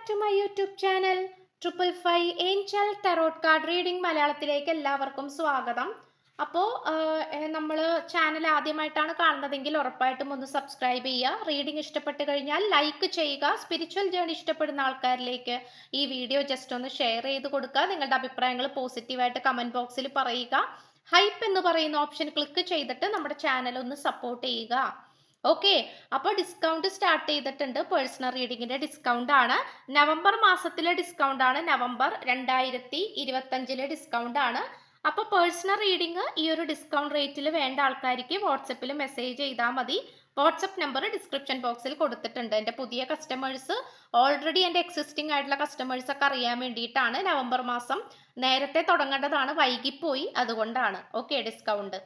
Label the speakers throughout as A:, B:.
A: Back to my YouTube channel 555 angel tarot card reading മലയാളത്തിലേക്ക് എല്ലാവർക്കും സ്വാഗതം. അപ്പോൾ നമ്മൾ ചാനൽ ആദ്യമായിട്ടാണ് കാണുന്നതെങ്കിൽ ഉറപ്പായിട്ടും ഒന്ന് സബ്സ്ക്രൈബ് ചെയ്യുക. റീഡിംഗ് ഇഷ്ടപ്പെട്ട് കഴിഞ്ഞാൽ ലൈക്ക് ചെയ്യുക. സ്പിരിച്വൽ ജേർണി ഇഷ്ടപ്പെടുന്ന ആൾക്കാരിലേക്ക് ഈ വീഡിയോ ജസ്റ്റ് ഒന്ന് ഷെയർ ചെയ്ത് കൊടുക്കുക. നിങ്ങളുടെ അഭിപ്രായങ്ങൾ പോസിറ്റീവായിട്ട് കമൻറ്റ് ബോക്സിൽ പറയുക. ഹൈപ്പ് എന്ന് പറയുന്ന ഓപ്ഷൻ ക്ലിക്ക് ചെയ്തിട്ട് നമ്മുടെ ചാനൽ ഒന്ന് സപ്പോർട്ട് ചെയ്യുക. ഓക്കെ, അപ്പോൾ ഡിസ്കൗണ്ട് സ്റ്റാർട്ട് ചെയ്തിട്ടുണ്ട്. പേഴ്സണൽ റീഡിങ്ങിന്റെ ഡിസ്കൗണ്ട് ആണ്. നവംബർ മാസത്തിലെ ഡിസ്കൗണ്ട് ആണ്. നവംബർ 2025 ഡിസ്കൗണ്ട് ആണ്. അപ്പോൾ പേഴ്സണൽ റീഡിങ് ഈ ഒരു ഡിസ്കൗണ്ട് റേറ്റിൽ വേണ്ട ആൾക്കാർക്ക് വാട്സപ്പിൽ മെസ്സേജ് ചെയ്താൽ മതി. വാട്സപ്പ് നമ്പർ ഡിസ്ക്രിപ്ഷൻ ബോക്സിൽ കൊടുത്തിട്ടുണ്ട്. എൻ്റെ പുതിയ കസ്റ്റമേഴ്സ്, ഓൾറെഡി എൻ്റെ എക്സിസ്റ്റിംഗ് ആയിട്ടുള്ള കസ്റ്റമേഴ്സ് ഒക്കെ അറിയാൻ വേണ്ടിയിട്ടാണ്. നവംബർ മാസം നേരത്തെ തുടങ്ങേണ്ടതാണ്, വൈകിപ്പോയി, അതുകൊണ്ടാണ്. Okay, discount.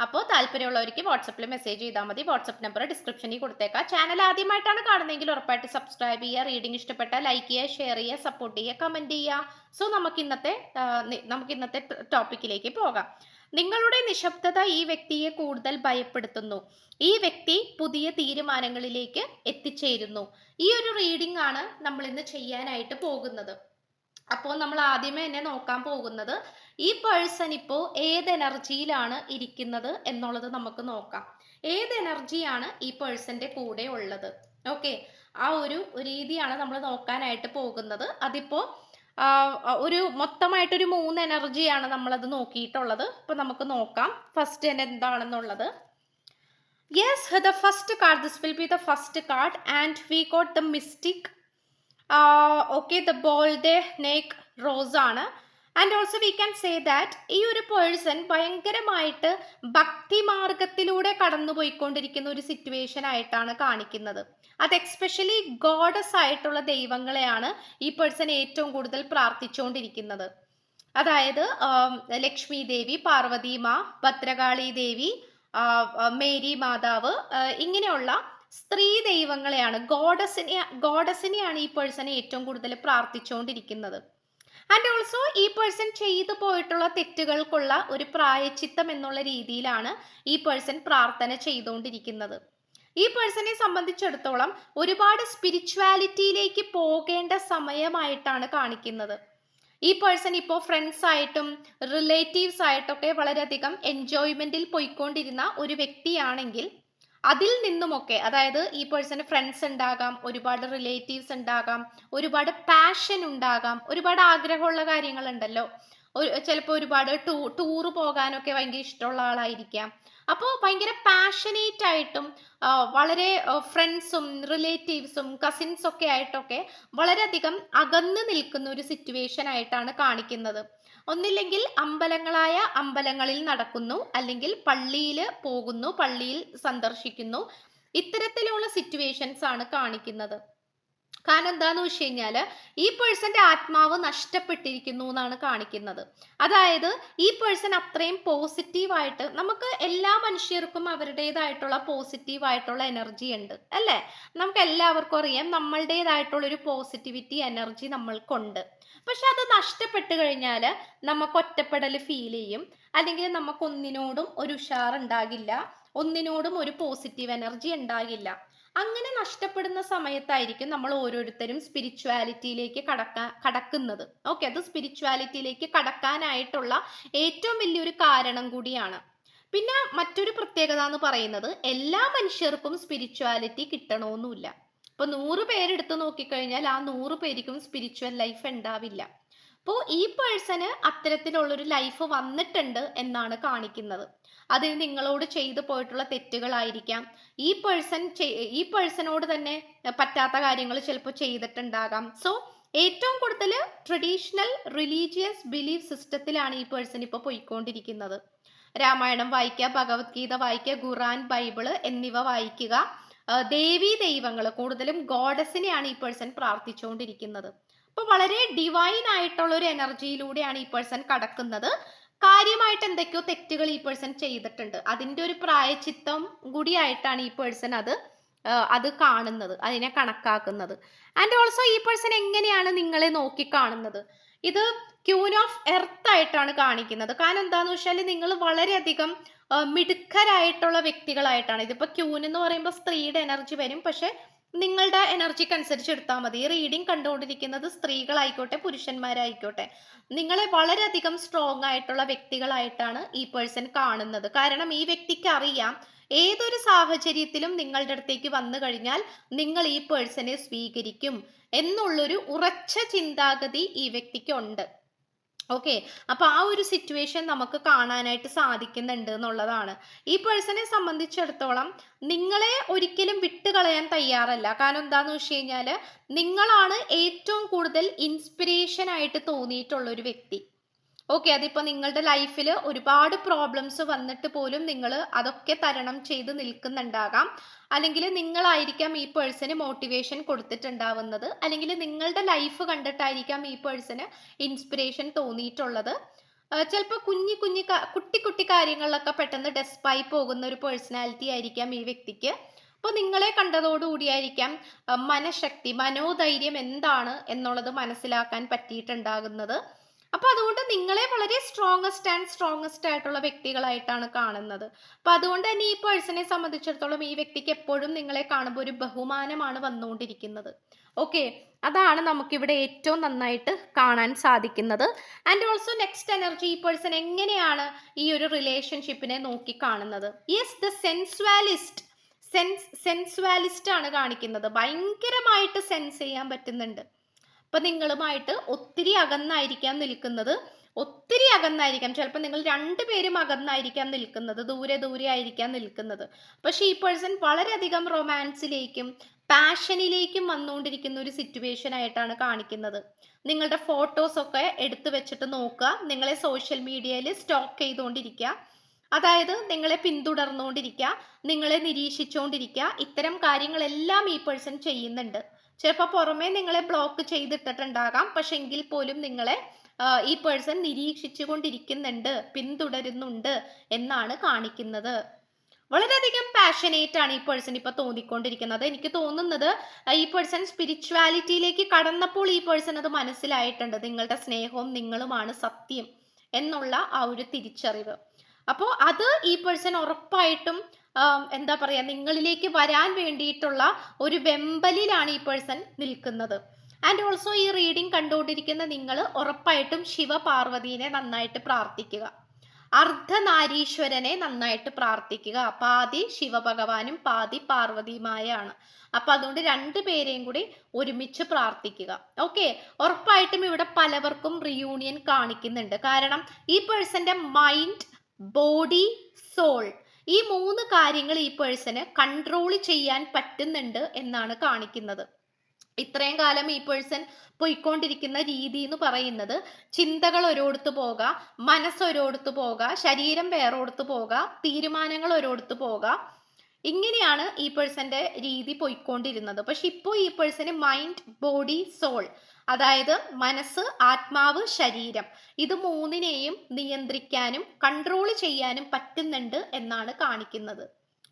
A: അപ്പോൾ താല്പര്യമുള്ളവർക്ക് വാട്സപ്പിൽ മെസ്സേജ് ചെയ്താൽ മതി. വാട്സപ്പ് നമ്പർ ഡിസ്ക്രിപ്ഷനിൽ കൊടുത്തേക്കാം. ചാനൽ ആദ്യമായിട്ടാണ് കാണുന്നതെങ്കിൽ ഉറപ്പായിട്ട് സബ്സ്ക്രൈബ് ചെയ്യുക. റീഡിംഗ് ഇഷ്ടപ്പെട്ടാൽ ലൈക്ക് ചെയ്യുക, ഷെയർ ചെയ്യുക, സപ്പോർട്ട് ചെയ്യുക, കമൻറ്റ് ചെയ്യുക. സോ നമുക്ക് ഇന്നത്തെ ടോപ്പിക്കിലേക്ക് പോകാം. നിങ്ങളുടെ നിശബ്ദത ഈ വ്യക്തിയെ കൂടുതൽ ഭയപ്പെടുത്തുന്നു. ഈ വ്യക്തി പുതിയ തീരുമാനങ്ങളിലേക്ക് എത്തിച്ചേരുന്നു. ഈ ഒരു റീഡിംഗ് ആണ് നമ്മൾ ഇന്ന് ചെയ്യാനായിട്ട് പോകുന്നത്. അപ്പോൾ നമ്മൾ ആദ്യമേ തന്നെ നോക്കാൻ പോകുന്നത് ഈ പേഴ്സൺ ഇപ്പോൾ ഏത് എനർജിയിലാണ് ഇരിക്കുന്നത് എന്നുള്ളത് നമുക്ക് നോക്കാം. ഏത് എനർജിയാണ് ഈ പേഴ്സന്റെ കൂടെ ഉള്ളത്? ഓക്കെ, ആ ഒരു രീതിയാണ് നമ്മൾ നോക്കാനായിട്ട് പോകുന്നത്. അതിപ്പോ ഒരു മൊത്തമായിട്ടൊരു 3 എനർജിയാണ് നമ്മളത് നോക്കിയിട്ടുള്ളത്. ഇപ്പൊ നമുക്ക് നോക്കാം ഫസ്റ്റ് തന്നെ എന്താണെന്നുള്ളത്. Yes, the first card, this will be the first card and we got the mystic. Okay, the bold neck rose ആണ്. And also we can say that ഈ ഒരു പേഴ്സൺ ഭയങ്കരമായിട്ട് ഭക്തി മാർഗത്തിലൂടെ കടന്നുപോയിക്കൊണ്ടിരിക്കുന്ന ഒരു സിറ്റുവേഷൻ ആയിട്ടാണ് കാണിക്കുന്നത്. അത് എക്സ്പെഷ്യലി ഗോഡസ് ആയിട്ടുള്ള ദൈവങ്ങളെയാണ് ഈ പേഴ്സൺ ഏറ്റവും കൂടുതൽ പ്രാർത്ഥിച്ചുകൊണ്ടിരിക്കുന്നത്. അതായത് ലക്ഷ്മി ദേവി, പാർവതി മാ, ഭദ്രകാളി ദേവി, മേരി മാതാവ്, ഇങ്ങനെയുള്ള സ്ത്രീ ദൈവങ്ങളെയാണ്, ഗോഡസിനെയാണ് ഈ പേഴ്സൺ ഏറ്റവും കൂടുതൽ പ്രാർത്ഥിച്ചുകൊണ്ടിരിക്കുന്നത്. ആൻഡ് ഓൾസോ ഈ പേഴ്സൺ ചെയ്തു പോയിട്ടുള്ള തെറ്റുകൾക്കുള്ള ഒരു പ്രായച്ചിത്തം എന്നുള്ള രീതിയിലാണ് ഈ പേഴ്സൺ പ്രാർത്ഥന ചെയ്തുകൊണ്ടിരിക്കുന്നത്. ഈ പേഴ്സണെ സംബന്ധിച്ചിടത്തോളം ഒരുപാട് സ്പിരിച്വാലിറ്റിയിലേക്ക് പോകേണ്ട സമയമായിട്ടാണ് കാണിക്കുന്നത്. ഈ പേഴ്സൺ ഇപ്പോൾ ഫ്രണ്ട്സ് ആയിട്ടും റിലേറ്റീവ്സ് ആയിട്ടൊക്കെ വളരെയധികം എൻജോയ്മെന്റിൽ പോയിക്കൊണ്ടിരുന്ന ഒരു വ്യക്തിയാണെങ്കിൽ അതിൽ നിന്നുമൊക്കെ, അതായത് ഈ പേഴ്സണ് ഫ്രണ്ട്സ് ഉണ്ടാകാം, ഒരുപാട് റിലേറ്റീവ്സ് ഉണ്ടാകാം, ഒരുപാട് പാഷൻ ഉണ്ടാകാം, ഒരുപാട് ആഗ്രഹമുള്ള കാര്യങ്ങളുണ്ടല്ലോ. ചിലപ്പോൾ ഒരുപാട് ടൂറ് പോകാനൊക്കെ ഭയങ്കര ഇഷ്ടമുള്ള ആളായിരിക്കാം. അപ്പോൾ ഭയങ്കര പാഷനേറ്റ് ആയിട്ടും വളരെ ഫ്രണ്ട്സും റിലേറ്റീവ്സും കസിൻസ് ഒക്കെ ആയിട്ടൊക്കെ വളരെയധികം അകന്ന് നിൽക്കുന്ന ഒരു സിറ്റുവേഷൻ ആയിട്ടാണ് കാണിക്കുന്നത്. ഒന്നില്ലെങ്കിൽ അമ്പലങ്ങളിൽ നടക്കുന്നു, അല്ലെങ്കിൽ പള്ളിയിൽ പോകുന്നു, പള്ളിയിൽ സന്ദർശിക്കുന്നു. ഇത്തരത്തിലുള്ള സിറ്റുവേഷൻസ് ആണ് കാണിക്കുന്നത്. കാരണം എന്താന്ന് വെച്ച് കഴിഞ്ഞാല് ഈ പേഴ്സന്റെ ആത്മാവ് നഷ്ടപ്പെട്ടിരിക്കുന്നു എന്നാണ് കാണിക്കുന്നത്. അതായത് ഈ പേഴ്സൺ അത്രയും പോസിറ്റീവായിട്ട്, നമുക്ക് എല്ലാ മനുഷ്യർക്കും അവരുടേതായിട്ടുള്ള പോസിറ്റീവായിട്ടുള്ള എനർജി ഉണ്ട് അല്ലേ? നമുക്ക് എല്ലാവർക്കും അറിയാം നമ്മളുടേതായിട്ടുള്ള ഒരു പോസിറ്റിവിറ്റി എനർജി നമ്മൾക്കുണ്ട്. പക്ഷെ അത് നഷ്ടപ്പെട്ട് കഴിഞ്ഞാൽ നമുക്ക് ഒറ്റപ്പെടൽ ഫീൽ ചെയ്യും, അല്ലെങ്കിൽ നമുക്ക് ഒന്നിനോടും ഒരു ഉഷാറുണ്ടാകില്ല, ഒന്നിനോടും ഒരു പോസിറ്റീവ് എനർജി ഉണ്ടാകില്ല. അങ്ങനെ നഷ്ടപ്പെടുന്ന സമയത്തായിരിക്കും നമ്മൾ ഓരോരുത്തരും സ്പിരിച്വാലിറ്റിയിലേക്ക് കടക്കുന്നത്. ഓക്കെ, അത് സ്പിരിച്വാലിറ്റിയിലേക്ക് കടക്കാനായിട്ടുള്ള ഏറ്റവും വലിയൊരു കാരണം കൂടിയാണ്. പിന്നെ മറ്റൊരു പ്രത്യേകത എന്ന് പറയുന്നത് എല്ലാ മനുഷ്യർക്കും സ്പിരിച്വാലിറ്റി കിട്ടണമെന്നില്ല. ഇപ്പൊ 100 പേരെടുത്ത് നോക്കിക്കഴിഞ്ഞാൽ ആ 100 പേർക്കും സ്പിരിച്വൽ ലൈഫ് ഉണ്ടാവില്ല. അപ്പോൾ ഈ പേഴ്സണ് അത്തരത്തിലുള്ളൊരു ലൈഫ് വന്നിട്ടുണ്ട് എന്നാണ് കാണിക്കുന്നത്. അത് നിങ്ങളോട് ചെയ്തു പോയിട്ടുള്ള തെറ്റുകളായിരിക്കാം. ഈ പേഴ്സണോട് തന്നെ പറ്റാത്ത കാര്യങ്ങൾ ചിലപ്പോൾ ചെയ്തിട്ടുണ്ടാകാം. സോ ഏറ്റവും കൂടുതൽ ട്രഡീഷണൽ റിലീജിയസ് ബിലീഫ് സിസ്റ്റത്തിലാണ് ഈ പേഴ്സൺ ഇപ്പോൾ പോയിക്കൊണ്ടിരിക്കുന്നത്. രാമായണം വായിക്കുക, ഭഗവത്ഗീത വായിക്കുക, ഖുറാൻ, ബൈബിള് എന്നിവ വായിക്കുക. ദേവീ ദൈവങ്ങൾ, കൂടുതലും ഗോഡസിനെയാണ് ഈ പേഴ്സൺ പ്രാർത്ഥിച്ചുകൊണ്ടിരിക്കുന്നത്. അപ്പൊ വളരെ ഡിവൈൻ ആയിട്ടുള്ള ഒരു എനർജിയിലൂടെയാണ് ഈ പേഴ്സൺ കടക്കുന്നത്. കാര്യമായിട്ട് എന്തൊക്കെയോ തെറ്റുകൾ ഈ പേഴ്സൺ ചെയ്തിട്ടുണ്ട്, അതിന്റെ ഒരു പ്രായച്ചിത്തം കൂടിയായിട്ടാണ് ഈ പേഴ്സൺ അത് കാണുന്നത്, അതിനെ കണക്കാക്കുന്നത്. ആൻഡ് ഓൾസോ ഈ പേഴ്സൺ എങ്ങനെയാണ് നിങ്ങളെ നോക്കി കാണുന്നത്? ഇത് ക്യൂൻ ഓഫ് എർത്ത് ആയിട്ടാണ് കാണിക്കുന്നത്. കാരണം എന്താന്ന് വെച്ചാൽ നിങ്ങൾ വളരെയധികം മിടുക്കരായിട്ടുള്ള വ്യക്തികളായിട്ടാണ്. ഇതിപ്പോ ക്യൂൻ എന്ന് പറയുമ്പോൾ സ്ത്രീയുടെ എനർജി വരും, പക്ഷെ നിങ്ങളുടെ എനർജിക്ക് അനുസരിച്ച് എടുത്താൽ മതി. ഈ റീഡിംഗ് കണ്ടുകൊണ്ടിരിക്കുന്നത് സ്ത്രീകളായിക്കോട്ടെ പുരുഷന്മാരായിക്കോട്ടെ, നിങ്ങളെ വളരെയധികം സ്ട്രോങ് ആയിട്ടുള്ള വ്യക്തികളായിട്ടാണ് ഈ പേഴ്സൺ കാണുന്നത്. കാരണം ഈ വ്യക്തിക്ക് അറിയാം ഏതൊരു സാഹചര്യത്തിലും നിങ്ങളുടെ അടുത്തേക്ക് വന്നു കഴിഞ്ഞാൽ നിങ്ങൾ ഈ പേഴ്സണെ സ്വീകരിക്കും എന്നുള്ളൊരു ഉറച്ച ചിന്താഗതി ഈ വ്യക്തിക്ക് ഉണ്ട്. ഓക്കെ, അപ്പൊ ആ ഒരു സിറ്റുവേഷൻ നമുക്ക് കാണാനായിട്ട് സാധിക്കുന്നുണ്ട് എന്നുള്ളതാണ്. ഈ പേഴ്സണെ സംബന്ധിച്ചിടത്തോളം നിങ്ങളെ ഒരിക്കലും വിട്ടുകളയാൻ തയ്യാറല്ല. കാരണം എന്താന്ന് വെച്ച് കഴിഞ്ഞാല് നിങ്ങളാണ് ഏറ്റവും കൂടുതൽ ഇൻസ്പിറേഷൻ ആയിട്ട് തോന്നിയിട്ടുള്ള ഒരു വ്യക്തി. ഓക്കെ, അതിപ്പോ നിങ്ങളുടെ ലൈഫിൽ ഒരുപാട് പ്രോബ്ലംസ് വന്നിട്ട് പോലും നിങ്ങൾ അതൊക്കെ തരണം ചെയ്ത് നിൽക്കുന്നുണ്ടാകാം. അല്ലെങ്കിൽ നിങ്ങളായിരിക്കാം ഈ പേഴ്സന് മോട്ടിവേഷൻ കൊടുത്തിട്ടുണ്ടാവുന്നത്, അല്ലെങ്കിൽ നിങ്ങളുടെ ലൈഫ് കണ്ടിട്ടായിരിക്കാം ഈ പേഴ്സന് ഇൻസ്പിറേഷൻ തോന്നിയിട്ടുള്ളത്. ചിലപ്പോൾ കുട്ടി കുട്ടി കാര്യങ്ങളിലൊക്കെ പെട്ടെന്ന് ഡെസ്പായി പോകുന്ന ഒരു പേഴ്സണാലിറ്റി ആയിരിക്കാം ഈ വ്യക്തിക്ക്. അപ്പോൾ നിങ്ങളെ കണ്ടതോടുകൂടിയായിരിക്കാം മനഃശക്തി, മനോധൈര്യം എന്താണ് എന്നുള്ളത് മനസ്സിലാക്കാൻ പറ്റിയിട്ടുണ്ടാകുന്നത്. അപ്പൊ അതുകൊണ്ട് നിങ്ങളെ വളരെ സ്ട്രോങ്ങസ്റ്റ് ആയിട്ടുള്ള വ്യക്തികളായിട്ടാണ് കാണുന്നത്. അപ്പൊ അതുകൊണ്ട് തന്നെ ഈ പേഴ്സണെ സംബന്ധിച്ചിടത്തോളം ഈ വ്യക്തിക്ക് എപ്പോഴും നിങ്ങളെ കാണുമ്പോൾ ഒരു ബഹുമാനമാണ് വന്നുകൊണ്ടിരിക്കുന്നത്. ഓക്കെ, അതാണ് നമുക്കിവിടെ ഏറ്റവും നന്നായിട്ട് കാണാൻ സാധിക്കുന്നത്. ആൻഡ് ഓൾസോ നെക്സ്റ്റ് എനർജി, ഈ പേഴ്സൺ എങ്ങനെയാണ് ഈ ഒരു റിലേഷൻഷിപ്പിനെ നോക്കി കാണുന്നത്? യെസ്, ദ സെൻസ്വാലിസ്റ്റ് ആണ് കാണിക്കുന്നത്. ഭയങ്കരമായിട്ട് സെൻസ് ചെയ്യാൻ പറ്റുന്നുണ്ട്. അപ്പൊ നിങ്ങളുമായിട്ട് ഒത്തിരി അകന്നായിരിക്കാം നിൽക്കുന്നത്, ഒത്തിരി അകന്നായിരിക്കാം. ചിലപ്പോൾ നിങ്ങൾ രണ്ടുപേരും അകന്നായിരിക്കാം നിൽക്കുന്നത്, ദൂരെ ദൂരെ ആയിരിക്കാം നിൽക്കുന്നത്. പക്ഷെ ഈ പേഴ്സൺ വളരെയധികം റൊമാൻസിലേക്കും പാഷനിലേക്കും വന്നുകൊണ്ടിരിക്കുന്ന ഒരു സിറ്റുവേഷൻ ആയിട്ടാണ് കാണിക്കുന്നത്. നിങ്ങളുടെ ഫോട്ടോസ് ഒക്കെ എടുത്തു വെച്ചിട്ട് നോക്കുക, നിങ്ങളെ സോഷ്യൽ മീഡിയയിൽ സ്റ്റോക്ക് ചെയ്തുകൊണ്ടിരിക്കുക, അതായത് നിങ്ങളെ പിന്തുടർന്നുകൊണ്ടിരിക്കുക, നിങ്ങളെ നിരീക്ഷിച്ചുകൊണ്ടിരിക്കുക. ഇത്തരം കാര്യങ്ങളെല്ലാം ഈ പേഴ്സൺ ചെയ്യുന്നുണ്ട്. ചിലപ്പോൾ പുറമേ നിങ്ങളെ ബ്ലോക്ക് ചെയ്തിട്ടിട്ടുണ്ടാകാം, പക്ഷെ എങ്കിൽ പോലും നിങ്ങളെ ഈ പേഴ്സൺ നിരീക്ഷിച്ചു കൊണ്ടിരിക്കുന്നുണ്ട്, പിന്തുടരുന്നുണ്ട് എന്നാണ് കാണിക്കുന്നത്. വളരെയധികം പാഷനേറ്റ് ആണ് ഈ പേഴ്സൺ ഇപ്പൊ തോന്നിക്കൊണ്ടിരിക്കുന്നത്. എനിക്ക് തോന്നുന്നത് ഈ പേഴ്സൺ സ്പിരിച്വാലിറ്റിയിലേക്ക് കടന്നപ്പോൾ ഈ പേഴ്സൺ അത് മനസ്സിലായിട്ടുണ്ട്. നിങ്ങളുടെ സ്നേഹവും നിങ്ങളുമാണ് സത്യം എന്നുള്ള ആ ഒരു തിരിച്ചറിവ്. അപ്പോൾ അത് ഈ പേഴ്സൺ ഉറപ്പായിട്ടും എന്താ പറയാ, നിങ്ങളിലേക്ക് വരാൻ വേണ്ടിയിട്ടുള്ള ഒരു വെമ്പലിലാണ് ഈ പേഴ്സൺ നിൽക്കുന്നത്. ആൻഡ് ഓൾസോ ഈ റീഡിംഗ് കണ്ടുകൊണ്ടിരിക്കുന്ന നിങ്ങൾ ഉറപ്പായിട്ടും ശിവപാർവതീനെ നന്നായിട്ട് പ്രാർത്ഥിക്കുക, അർദ്ധനാരീശ്വരനെ നന്നായിട്ട് പ്രാർത്ഥിക്കുക. പാതി ശിവഭഗവാനും പാതി പാർവതിയുമായാണ്. അപ്പൊ അതുകൊണ്ട് രണ്ടുപേരെയും കൂടി ഒരുമിച്ച് പ്രാർത്ഥിക്കുക. ഓക്കെ, ഉറപ്പായിട്ടും ഇവിടെ പലവർക്കും റിയൂണിയൻ കാണിക്കുന്നുണ്ട്. കാരണം ഈ പേഴ്സന്റെ മൈൻഡ്, ബോഡി, സോൾ, ഈ 3 കാര്യങ്ങൾ ഈ പേഴ്സണ് കൺട്രോൾ ചെയ്യാൻ പറ്റുന്നുണ്ട് എന്നാണ് കാണിക്കുന്നത്. ഇത്രയും കാലം ഈ പേഴ്സൺ പോയിക്കൊണ്ടിരിക്കുന്ന രീതി എന്ന് പറയുന്നത് ചിന്തകൾ ഒരിടത്ത് പോക, മനസ്സ് ഒരിടത്ത് പോക, ശരീരം വേറൊരിടത്ത് പോക, തീരുമാനങ്ങൾ ഒരിടത്ത് പോക, ഇങ്ങനെയാണ് ഈ പേഴ്സന്റെ രീതി പോയിക്കൊണ്ടിരുന്നത്. പക്ഷെ ഇപ്പോൾ ഈ പേഴ്സന് മൈൻഡ്, ബോഡി, സോൾ, അതായത് മനസ്സ്, ആത്മാവ്, ശരീരം, ഇത് 3നെയും നിയന്ത്രിക്കാനും കൺട്രോൾ ചെയ്യാനും പറ്റുന്നുണ്ട് എന്നാണ് കാണിക്കുന്നത്.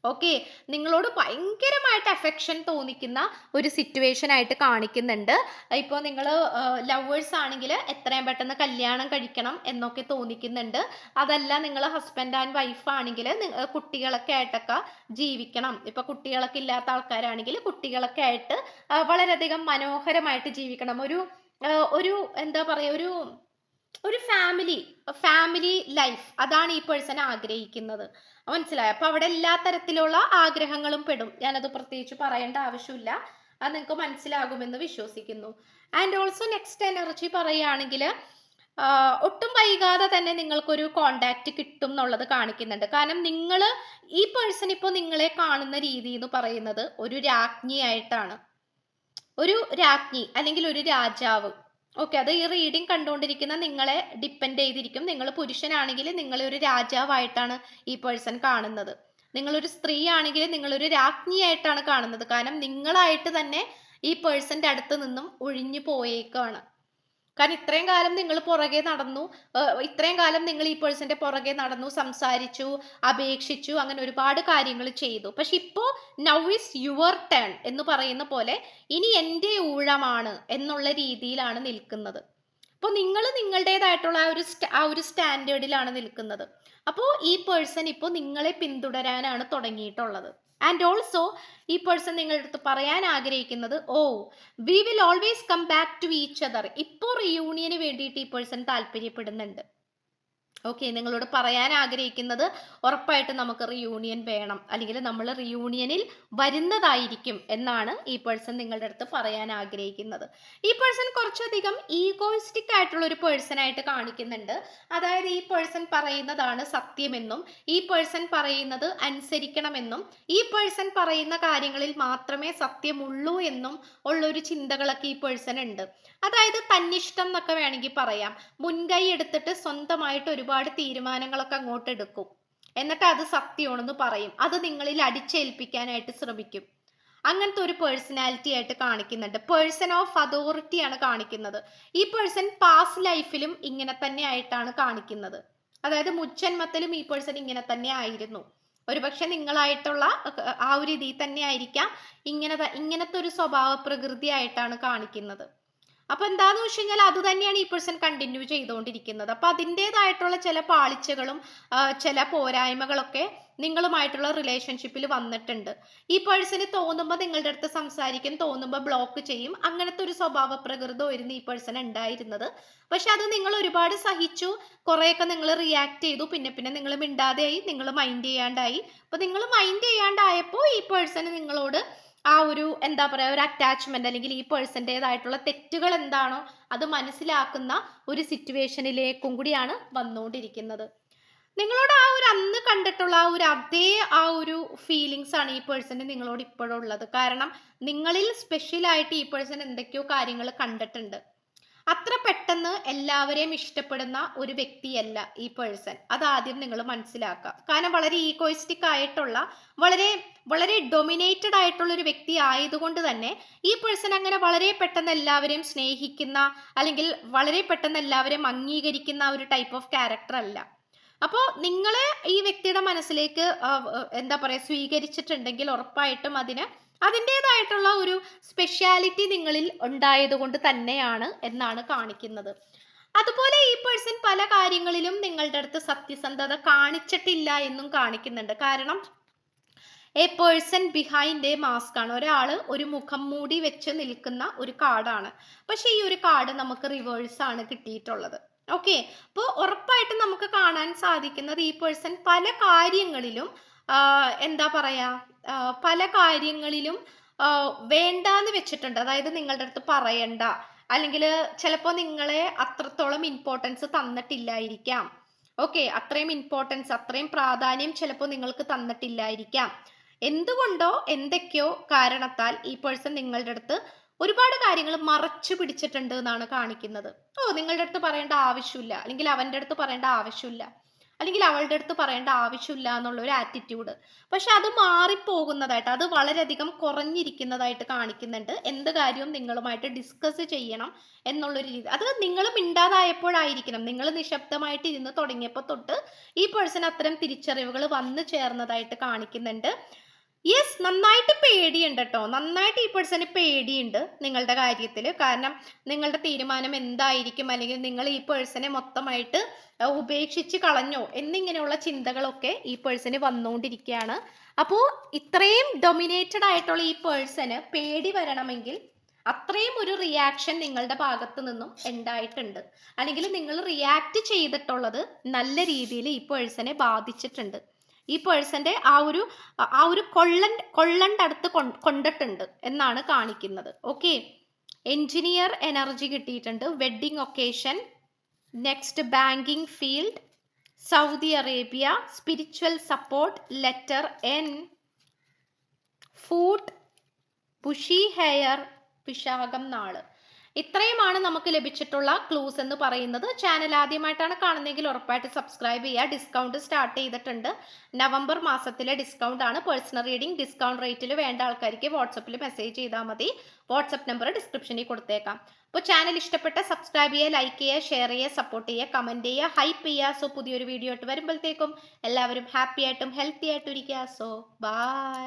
A: ഓക്കെ, നിങ്ങളോട് ഭയങ്കരമായിട്ട് അഫെക്ഷൻ തോന്നിക്കുന്ന ഒരു സിറ്റുവേഷൻ ആയിട്ട് കാണിക്കുന്നുണ്ട്. ഇപ്പോൾ നിങ്ങൾ ലവേഴ്സ് ആണെങ്കിൽ എത്രയും പെട്ടെന്ന് കല്യാണം കഴിക്കണം എന്നൊക്കെ തോന്നിക്കുന്നുണ്ട്. അതല്ല നിങ്ങൾ ഹസ്ബൻഡ് ആൻഡ് വൈഫ് ആണെങ്കിൽ കുട്ടികളൊക്കെ ആയിട്ടൊക്കെ ജീവിക്കണം. ഇപ്പൊ കുട്ടികളൊക്കെ ഇല്ലാത്ത ആൾക്കാരാണെങ്കിൽ കുട്ടികളൊക്കെ ആയിട്ട് വളരെയധികം മനോഹരമായിട്ട് ജീവിക്കണം. ഒരു എന്താ പറയാ, ഒരു ഫാമിലി ലൈഫ്, അതാണ് ഈ പേഴ്സൺ ആഗ്രഹിക്കുന്നത്. മനസ്സിലായോ? അപ്പൊ അവിടെ എല്ലാ തരത്തിലുള്ള ആഗ്രഹങ്ങളും പെടും. ഞാനത് പ്രത്യേകിച്ച് പറയേണ്ട ആവശ്യമില്ല, അത് നിങ്ങൾക്ക് മനസ്സിലാകുമെന്ന് വിശ്വസിക്കുന്നു. ആൻഡ് ഓൾസോ നെക്സ്റ്റ് എനർജി പറയുകയാണെങ്കിൽ ഒട്ടും വൈകാതെ തന്നെ നിങ്ങൾക്കൊരു കോണ്ടാക്ട് കിട്ടും എന്നുള്ളത് കാണിക്കുന്നുണ്ട്. കാരണം ഈ പേഴ്സൺ ഇപ്പോൾ നിങ്ങളെ കാണുന്ന രീതി എന്ന് പറയുന്നത് ഒരു രാജ്ഞിയായിട്ടാണ്, ഒരു രാജ്ഞി അല്ലെങ്കിൽ ഒരു രാജാവ്. ഓക്കെ, അത് ഈ റീഡിംഗ് കണ്ടുകൊണ്ടിരിക്കുന്ന നിങ്ങളെ ഡിപ്പെൻഡ് ചെയ്തിരിക്കും. നിങ്ങൾ പുരുഷനാണെങ്കിൽ നിങ്ങളെ ഒരു രാജാവായിട്ടാണ് ഈ പേഴ്സൺ കാണുന്നത്. നിങ്ങളൊരു സ്ത്രീ ആണെങ്കിൽ നിങ്ങളൊരു രാജ്ഞിയായിട്ടാണ് കാണുന്നത്. കാരണം നിങ്ങളായിട്ട് തന്നെ ഈ പേഴ്സന്റെ അടുത്ത് നിന്നും ഒഴിഞ്ഞു പോയേക്കാണ്. കാരണം ഇത്രയും കാലം നിങ്ങൾ പുറകെ നടന്നു, ഇത്രയും കാലം നിങ്ങൾ ഈ പേഴ്സന്റെ പുറകെ നടന്നു, സംസാരിച്ചു, അപേക്ഷിച്ചു, അങ്ങനെ ഒരുപാട് കാര്യങ്ങൾ ചെയ്തു. പക്ഷെ ഇപ്പോ നൗ ഇസ് യുവർ ടേൺ എന്ന് പറയുന്ന പോലെ ഇനി എൻ്റെ ഊഴമാണ് എന്നുള്ള രീതിയിലാണ് നിൽക്കുന്നത്. അപ്പോൾ നിങ്ങൾ നിങ്ങളുടേതായിട്ടുള്ള ആ ഒരു സ്റ്റാൻഡേർഡിലാണ് നിൽക്കുന്നത്. അപ്പോൾ ഈ പേഴ്സൺ ഇപ്പോൾ നിങ്ങളെ പിന്തുടരാനാണ് തുടങ്ങിയിട്ടുള്ളത്. ആൻഡ് ഓൾസോ ഈ പേഴ്സൺ നിങ്ങളുടെ അടുത്ത് പറയാൻ ആഗ്രഹിക്കുന്നത്, oh we will always come back to each other. ഇപ്പോൾ റിയൂണിയന് വേണ്ടിയിട്ട് ഈ പേഴ്സൺ താല്പര്യപ്പെടുന്നുണ്ട്. ഓക്കെ, നിങ്ങളോട് പറയാൻ ആഗ്രഹിക്കുന്നത് ഉറപ്പായിട്ടും നമുക്ക് റിയൂണിയൻ വേണം, അല്ലെങ്കിൽ നമ്മൾ റിയൂണിയനിൽ വരുന്നതായിരിക്കും എന്നാണ് ഈ പേഴ്സൺ നിങ്ങളുടെ അടുത്ത് പറയാൻ ആഗ്രഹിക്കുന്നത്. ഈ പേഴ്സൺ കുറച്ചധികം ഈഗോയിസ്റ്റിക് ആയിട്ടുള്ള ഒരു പേഴ്സൺ ആയിട്ട് കാണിക്കുന്നുണ്ട്. അതായത് ഈ പേഴ്സൺ പറയുന്നതാണ് സത്യമെന്നും ഈ പേഴ്സൺ പറയുന്നത് അനുസരിക്കണമെന്നും ഈ പേഴ്സൺ പറയുന്ന കാര്യങ്ങളിൽ മാത്രമേ സത്യമുള്ളൂ എന്നും ഉള്ളൊരു ചിന്തകളൊക്കെ ഈ പേഴ്സൺ ഉണ്ട്. അതായത് തന്നിഷ്ടം എന്നൊക്കെ വേണമെങ്കിൽ പറയാം. മുൻകൈ എടുത്തിട്ട് സ്വന്തമായിട്ട് ഒരുപാട് തീരുമാനങ്ങളൊക്കെ അങ്ങോട്ട് എടുക്കും, എന്നിട്ട് അത് സത്യമാണെന്ന് പറയും. അത് നിങ്ങളിൽ അടിച്ചേൽപ്പിക്കാനായിട്ട് ശ്രമിക്കും. അങ്ങനത്തെ ഒരു പേഴ്സണാലിറ്റി ആയിട്ട് കാണിക്കുന്നുണ്ട്. പേഴ്സൺ ഓഫ് അതോറിറ്റി ആണ് കാണിക്കുന്നത്. ഈ പേഴ്സൺ പാസ്റ്റ് ലൈഫിലും ഇങ്ങനെ തന്നെ ആയിട്ടാണ് കാണിക്കുന്നത്. അതായത് മുജ്ജന്മത്തിലും ഈ പേഴ്സൺ ഇങ്ങനെ തന്നെ ആയിരുന്നു. ഒരുപക്ഷെ നിങ്ങളായിട്ടുള്ള ആ ഒരു രീതിയിൽ തന്നെ ആയിരിക്കാം ഇങ്ങനത്തെ ഒരു സ്വഭാവ പ്രകൃതി ആയിട്ടാണ് കാണിക്കുന്നത്. അപ്പൊ എന്താന്ന് വെച്ച് കഴിഞ്ഞാൽ അത് തന്നെയാണ് ഈ പേഴ്സൺ കണ്ടിന്യൂ ചെയ്തുകൊണ്ടിരിക്കുന്നത്. അപ്പൊ അതിൻ്റെതായിട്ടുള്ള ചില പാളിച്ചകളും ചില പോരായ്മകളൊക്കെ നിങ്ങളുമായിട്ടുള്ള റിലേഷൻഷിപ്പിൽ വന്നിട്ടുണ്ട്. ഈ പേഴ്സണ് തോന്നുമ്പോൾ നിങ്ങളുടെ അടുത്ത് സംസാരിക്കും, തോന്നുമ്പോൾ ബ്ലോക്ക് ചെയ്യും. അങ്ങനത്തെ ഒരു സ്വഭാവ പ്രകൃതമായിരുന്നു ഈ പേഴ്സൺ ഉണ്ടായിരുന്നത്. പക്ഷെ അത് നിങ്ങൾ ഒരുപാട് സഹിച്ചു, കുറെയൊക്കെ നിങ്ങൾ റിയാക്ട് ചെയ്തു, പിന്നെ നിങ്ങൾ മിണ്ടാതെയായി, നിങ്ങൾ മൈൻഡ് ചെയ്യാണ്ടായി. അപ്പൊ നിങ്ങൾ മൈൻഡ് ചെയ്യാണ്ടായപ്പോൾ ഈ പേഴ്സണ് നിങ്ങളോട് ആ ഒരു എന്താ പറയുക, ഒരു അറ്റാച്ച്മെന്റ്, അല്ലെങ്കിൽ ഈ പേഴ്സൻ്റെതായിട്ടുള്ള തെറ്റുകൾ എന്താണോ അത് മനസ്സിലാക്കുന്ന ഒരു സിറ്റുവേഷനിലേക്കും കൂടിയാണ് വന്നുകൊണ്ടിരിക്കുന്നത്. നിങ്ങളോട് ആ ഒരു അന്ന് കണ്ടിട്ടുള്ള ആ ഒരു ഫീലിങ്സ് ആണ് ഈ പേഴ്സണ് നിങ്ങളോട് ഇപ്പോഴും ഉള്ളത്. കാരണം നിങ്ങളിൽ സ്പെഷ്യലായിട്ട് ഈ പേഴ്സൺ എന്തൊക്കെയോ കാര്യങ്ങൾ കണ്ടിട്ടുണ്ട്. അത്ര പെട്ടെന്ന് എല്ലാവരെയും ഇഷ്ടപ്പെടുന്ന ഒരു വ്യക്തിയല്ല ഈ പേഴ്സൺ. അതാദ്യം നിങ്ങൾ മനസ്സിലാക്കുക. കാരണം വളരെ ഈഗോയിസ്റ്റിക് ആയിട്ടുള്ള, വളരെ വളരെ ഡൊമിനേറ്റഡ് ആയിട്ടുള്ള ഒരു വ്യക്തി ആയതുകൊണ്ട് തന്നെ ഈ പേഴ്സൺ അങ്ങനെ വളരെ പെട്ടെന്ന് എല്ലാവരെയും സ്നേഹിക്കുന്ന, അല്ലെങ്കിൽ വളരെ പെട്ടെന്ന് എല്ലാവരെയും അംഗീകരിക്കുന്ന ഒരു ടൈപ്പ് ഓഫ് ക്യാരക്ടർ അല്ല. അപ്പോൾ നിങ്ങളെ ഈ വ്യക്തിയുടെ മനസ്സിലേക്ക് എന്താ പറയുക സ്വീകരിച്ചിട്ടുണ്ടെങ്കിൽ ഉറപ്പായിട്ടും അതിൻ്റെതായിട്ടുള്ള ഒരു സ്പെഷ്യാലിറ്റി നിങ്ങളിൽ ഉണ്ടായതുകൊണ്ട് തന്നെയാണ് എന്നാണ് കാണിക്കുന്നത്. അതുപോലെ ഈ പേഴ്സൺ പല കാര്യങ്ങളിലും നിങ്ങളുടെ അടുത്ത് സത്യസന്ധത കാണിച്ചിട്ടില്ല എന്നും കാണിക്കുന്നുണ്ട്. കാരണം A person behind A mask ആണ്. ഒരാള് ഒരു മുഖം മൂടി വെച്ച് നിൽക്കുന്ന ഒരു കാർഡാണ്. പക്ഷെ ഈ ഒരു കാർഡ് നമുക്ക് റിവേഴ്സ് ആണ് കിട്ടിയിട്ടുള്ളത്. ഓക്കെ, അപ്പോൾ ഉറപ്പായിട്ടും നമുക്ക് കാണാൻ സാധിക്കുന്നത് ഈ പേഴ്സൺ പല കാര്യങ്ങളിലും എന്താ പറയാ, പല കാര്യങ്ങളിലും വേണ്ടാന്ന് വെച്ചിട്ടുണ്ട്. അതായത് നിങ്ങളുടെ അടുത്ത് പറയണ്ട, അല്ലെങ്കിൽ ചിലപ്പോൾ നിങ്ങളെ അത്രത്തോളം ഇമ്പോർട്ടൻസ് തന്നിട്ടില്ലായിരിക്കാം. ഓക്കെ, അത്രയും ഇമ്പോർട്ടൻസ്, അത്രയും പ്രാധാന്യം ചിലപ്പോൾ നിങ്ങൾക്ക് തന്നിട്ടില്ലായിരിക്കാം. എന്തുകൊണ്ടോ എന്തൊക്കെയോ കാരണത്താൽ ഈ പേഴ്സൺ നിങ്ങളുടെ അടുത്ത് ഒരുപാട് കാര്യങ്ങൾ മറച്ചു പിടിച്ചിട്ടുണ്ട് എന്നാണ് കാണിക്കുന്നത്. നിങ്ങളുടെ അടുത്ത് പറയേണ്ട ആവശ്യമില്ല, അല്ലെങ്കിൽ അവൻ്റെ അടുത്ത് പറയേണ്ട ആവശ്യമില്ല, അല്ലെങ്കിൽ അവളുടെ അടുത്ത് പറയേണ്ട ആവശ്യമില്ല എന്നുള്ള ഒരു ആറ്റിറ്റ്യൂഡ്. പക്ഷെ അത് മാറിപ്പോകുന്നതായിട്ട്, അത് വളരെയധികം കുറഞ്ഞിരിക്കുന്നതായിട്ട് കാണിക്കുന്നുണ്ട്. എന്ത് കാര്യവും നിങ്ങളുമായിട്ട് ഡിസ്കസ് ചെയ്യണം എന്നുള്ളൊരു രീതി, അത് നിങ്ങൾ മിണ്ടാതായപ്പോഴായിരിക്കണം. നിങ്ങൾ നിശബ്ദമായിട്ട് ഇരുന്ന് തുടങ്ങിയപ്പോൾ തൊട്ട് ഈ പേഴ്സൺ അത്തരം തിരിച്ചറിവുകൾ വന്നു ചേർന്നതായിട്ട് കാണിക്കുന്നുണ്ട്. യെസ്, നന്നായിട്ട് പേടിയുണ്ട് കേട്ടോ. നന്നായിട്ട് ഈ പേഴ്സണ് പേടിയുണ്ട് നിങ്ങളുടെ കാര്യത്തിൽ. കാരണം നിങ്ങളുടെ തീരുമാനം എന്തായിരിക്കും, അല്ലെങ്കിൽ നിങ്ങൾ ഈ പേഴ്സണെ മൊത്തമായിട്ട് ഉപേക്ഷിച്ച് കളഞ്ഞോ എന്നിങ്ങനെയുള്ള ചിന്തകളൊക്കെ ഈ പേഴ്സണ് വന്നുകൊണ്ടിരിക്കുകയാണ്. അപ്പോൾ ഇത്രയും ഡൊമിനേറ്റഡ് ആയിട്ടുള്ള ഈ പേഴ്സണ് പേടി വരണമെങ്കിൽ അത്രയും ഒരു റിയാക്ഷൻ നിങ്ങളുടെ ഭാഗത്ത് നിന്നും ഉണ്ടായിട്ടുണ്ട്, അല്ലെങ്കിൽ നിങ്ങൾ റിയാക്ട് ചെയ്തിട്ടുള്ളത് നല്ല രീതിയിൽ ഈ പേഴ്സണെ ബാധിച്ചിട്ടുണ്ട്. ഈ പേഴ്സന്റെ ആ ഒരു കൊള്ളന്റെ അടുത്ത് കൊണ്ടിട്ടുണ്ട് എന്നാണ് കാണിക്കുന്നത്. ഓക്കെ, എഞ്ചിനീയർ എനർജി കിട്ടിയിട്ടുണ്ട്, wedding occasion, next banking field, Saudi Arabia, spiritual support, letter N, food, bushy hair, Vishakham നാള്. ഇത്രയുമാണ് നമുക്ക് ലഭിച്ചിട്ടുള്ള ക്ലൂസ് എന്ന് പറയുന്നത്. ചാനൽ ആദ്യമായിട്ടാണ് കാണുന്നതെങ്കിൽ ഉറപ്പായിട്ട് സബ്സ്ക്രൈബ് ചെയ്യുക. ഡിസ്കൗണ്ട് സ്റ്റാർട്ട് ചെയ്തിട്ടുണ്ട്. നവംബർ മാസത്തിലെ ഡിസ്കൗണ്ട് ആണ്. പേഴ്സണൽ റീഡിംഗ് ഡിസ്കൗണ്ട് റേറ്റിൽ വേണ്ട ആൾക്കാർക്ക് വാട്സപ്പിൽ മെസ്സേജ് ചെയ്താൽ മതി. വാട്സപ്പ് നമ്പർ ഡിസ്ക്രിപ്ഷനിൽ കൊടുത്തേക്കാം. അപ്പോൾ ചാനൽ ഇഷ്ടപ്പെട്ട സബ്സ്ക്രൈബ് ചെയ്യുക, ലൈക്ക് ചെയ്യുക, ഷെയർ ചെയ്യുക, സപ്പോർട്ട് ചെയ്യുക, കമൻറ്റ് ചെയ്യുക, ഹൈപ്പ് ചെയ്യുക. സോ പുതിയൊരു വീഡിയോ ആയിട്ട് വരുമ്പോഴത്തേക്കും എല്ലാവരും ഹാപ്പി ആയിട്ടും ഹെൽത്തി ആയിട്ടും ഇരിക്കുക. So by.